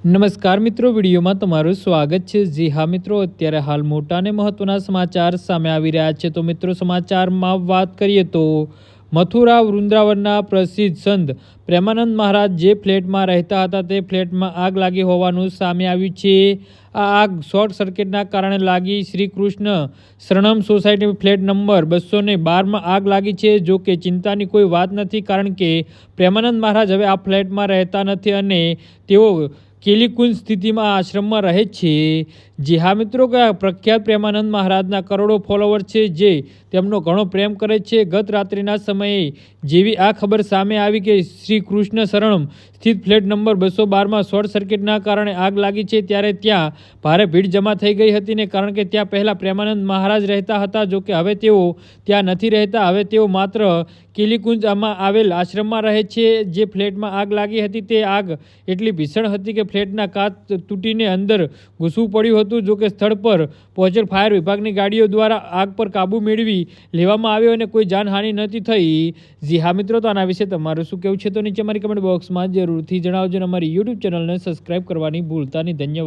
નમસ્કાર મિત્રો, વિડીયોમાં તમારું સ્વાગત છે। જી હા મિત્રો, અત્યારે હાલ મોટા અને મહત્વના સમાચાર સામે આવી રહ્યા છે। તો મિત્રો, સમાચારમાં વાત કરીએ તો મથુરા વૃંદાવનના પ્રસિદ્ધ સંત પ્રેમાનંદ મહારાજ જે ફ્લેટમાં રહેતા હતા તે ફ્લેટમાં આગ લાગી હોવાનું સામે આવ્યું છે। આ આગ શોર્ટ સર્કિટના કારણે લાગી। Shri Krishna Sharanam society flat number 212માં આગ લાગી છે। જો કે ચિંતાની કોઈ વાત નથી, કારણ કે પ્રેમાનંદ મહારાજ હવે આ ફ્લેટમાં રહેતા નથી અને તેઓ કેલીકુંજ સ્થિતિમાં આશ્રમમાં રહે છે। જી હા મિત્રો, પ્રખ્યાત પ્રેમાનંદ મહારાજના કરોડો ફોલોવર છે જે તેમનો ઘણો પ્રેમ કરે છે। ગત રાત્રિના સમયે જેવી આ ખબર સામે આવી કે શ્રી કૃષ્ણ શરણમ સ્થિત ફ્લેટ નંબર 212માં શોર્ટ સર્કિટના કારણે આગ લાગી છે, ત્યારે ત્યાં ભારે ભીડ જમા થઈ ગઈ હતી ને, કારણ કે ત્યાં પહેલા પ્રેમાનંદ મહારાજ રહેતા હતા। જો કે હવે તેઓ ત્યાં નથી રહેતા, હવે તેઓ માત્ર કેલીકુંજમાં આવેલ આશ્રમમાં રહે છે। જે ફ્લેટમાં આગ લાગી હતી તે આગ એટલી ભીષણ હતી કે ફ્લેટના કાચ તૂટીને અંદર ઘૂસવું પડ્યું હતું। જો કે સ્થળ પર પહોંચેલ ફાયર વિભાગની ગાડીઓ દ્વારા આગ પર કાબુ મેળવી લેવામાં આવ્યો અને કોઈ જાનહાનિ નથી થઈ। જી હા મિત્રો, તો આના વિશે તમારું શું કહેવું છે તો નીચે મારી કમેન્ટ બોક્સમાં જરૂરથી જણાવજો અને અમારી યુટ્યુબ ચેનલને સબસ્ક્રાઈબ કરવાની ભૂલતા નહીં। ધન્યવાદ।